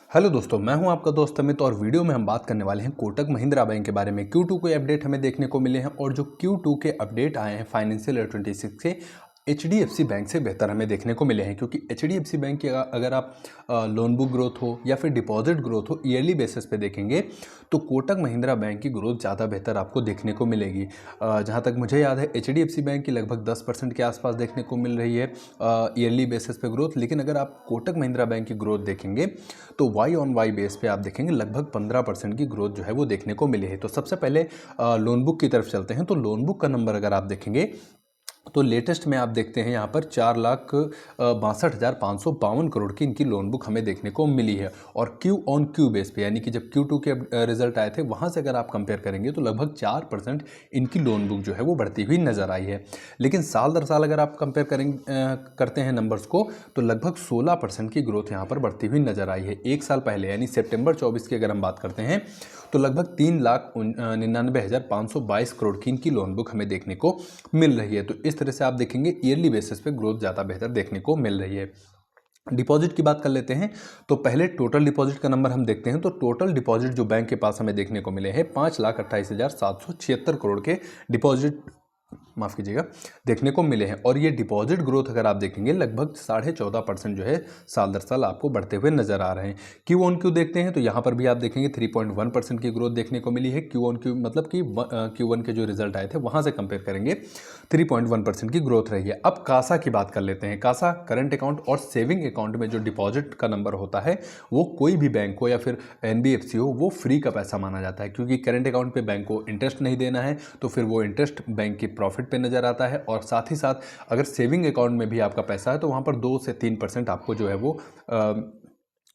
Hello दोस्तों, मैं हूं आपका दोस्त अमित और वीडियो में हम बात करने वाले हैं कोटक महिंद्रा बैंक के बारे में। Q2 के अपडेट हमें देखने को मिले हैं और जो Q2 के अपडेट आए हैं फाइनेंशियल ईयर 26 के HDFC बैंक से बेहतर हमें देखने को मिले हैं, क्योंकि HDFC बैंक की अगर आप लोन बुक ग्रोथ हो या फिर डिपॉजिट ग्रोथ हो ईयरली बेसिस पे देखेंगे तो कोटक महिंद्रा बैंक की ग्रोथ ज़्यादा बेहतर आपको देखने को मिलेगी। जहाँ तक मुझे याद है HDFC बैंक की लगभग 10% के आसपास देखने को मिल रही है ईयरली बेसिस पे ग्रोथ। लेकिन अगर आप कोटक महिंद्रा बैंक की ग्रोथ देखेंगे तो वाई ऑन वाई बेस पे आप देखेंगे लगभग 15% की ग्रोथ जो है वो देखने को मिली है। तो सबसे पहले लोन बुक की तरफ चलते हैं। तो लोन बुक का नंबर अगर आप देखेंगे तो लेटेस्ट में आप देखते हैं यहाँ पर 4,62,552 करोड़ की इनकी लोन बुक हमें देखने को मिली है। और क्यू ऑन क्यू बेस पे, यानी कि जब Q2 के रिजल्ट आए थे वहाँ से अगर आप कंपेयर करेंगे तो लगभग 4% इनकी लोन बुक जो है वो बढ़ती हुई नज़र आई है। लेकिन साल दर साल अगर आप कंपेयर करते हैं नंबर्स को तो लगभग 16% की ग्रोथ यहाँ पर बढ़ती हुई नज़र आई है। एक साल पहले यानी सितंबर 24 की अगर हम बात करते हैं तो लगभग 3,99,522 करोड़ की इनकी लोन बुक हमें देखने को मिल रही है। तो इस तरह से आप देखेंगे ईयरली बेसिस पे ग्रोथ ज़्यादा बेहतर देखने को मिल रही है। डिपॉजिट की बात कर लेते हैं तो पहले टोटल डिपॉजिट का नंबर हम देखते हैं। तो टोटल डिपॉजिट जो बैंक के पास हमें देखने को मिले हैं 5,28,776 करोड़ के डिपॉजिट, माफ़ कीजिएगा, देखने को मिले हैं। और ये डिपॉजिट ग्रोथ अगर आप देखेंगे लगभग 14.5% जो है साल दर साल आपको बढ़ते हुए नजर आ रहे हैं। क्यू ऑन क्यू देखते हैं तो यहाँ पर भी आप देखेंगे 3.1% की ग्रोथ देखने को मिली है। क्यू ऑन क्यू मतलब कि Q1 के जो रिजल्ट आए थे वहाँ से कंपेयर करेंगे 3.1% की ग्रोथ रही है। अब कासा की बात कर लेते हैं। कासा करंट अकाउंट और सेविंग अकाउंट में जो डिपॉजिट का नंबर होता है वो कोई भी बैंक हो या फिर NBFC हो वो फ्री का पैसा माना जाता है, क्योंकि करंट अकाउंट पे बैंक को इंटरेस्ट नहीं देना है तो फिर वो इंटरेस्ट बैंक की प्रॉफिट पे नज़र आता है। और साथ ही साथ अगर सेविंग अकाउंट में भी आपका पैसा है तो वहाँ पर 2 से 3% आपको जो है वो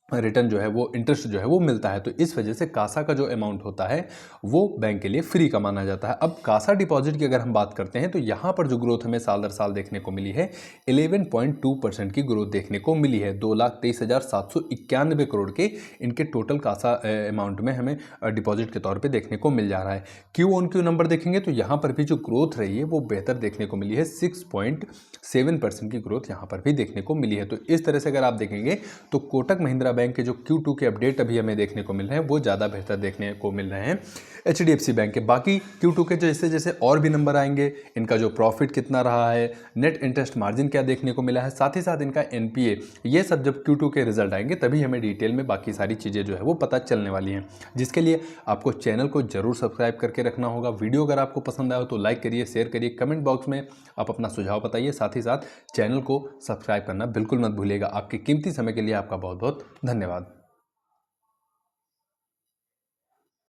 रिटर्न जो है वो इंटरेस्ट जो है वो मिलता है। तो इस वजह से कासा का जो अमाउंट होता है वो बैंक के लिए फ्री का माना जाता है। अब कासा डिपॉजिट की अगर हम बात करते हैं तो यहाँ पर जो ग्रोथ हमें साल दर साल देखने को मिली है 11.2% की ग्रोथ देखने को मिली है। 2,23,791 करोड़ के इनके टोटल कासा अमाउंट में हमें डिपॉजिट के तौर पर देखने को मिल जा रहा है। क्यू ऑन क्यू नंबर देखेंगे तो यहाँ पर भी जो ग्रोथ रही है वो बेहतर देखने को मिली है। 6.7% की ग्रोथ यहाँ पर भी देखने को मिली है। तो इस तरह से अगर आप देखेंगे तो कोटक महिंद्रा बैंक के जो Q2 के अपडेट अभी हमें देखने को मिल रहे हैं वो ज़्यादा बेहतर देखने को मिल रहे हैं HDFC बैंक के। बाकी Q2 के जैसे जैसे और भी नंबर आएंगे, इनका जो प्रॉफिट कितना रहा है, नेट इंटरेस्ट मार्जिन क्या देखने को मिला है, साथ ही साथ इनका NPA, ये सब जब Q2 के रिजल्ट आएंगे तभी हमें डिटेल में बाकी सारी चीज़ें जो है वो पता चलने वाली हैं, जिसके लिए आपको चैनल को जरूर सब्सक्राइब करके रखना होगा। वीडियो अगर आपको पसंद आया हो तो लाइक करिए, शेयर करिए, कमेंट बॉक्स में आप अपना सुझाव बताइए। साथ ही साथ चैनल को सब्सक्राइब करना बिल्कुल मत भूलिएगा। आपके कीमती समय के लिए आपका बहुत बहुत धन्यवाद।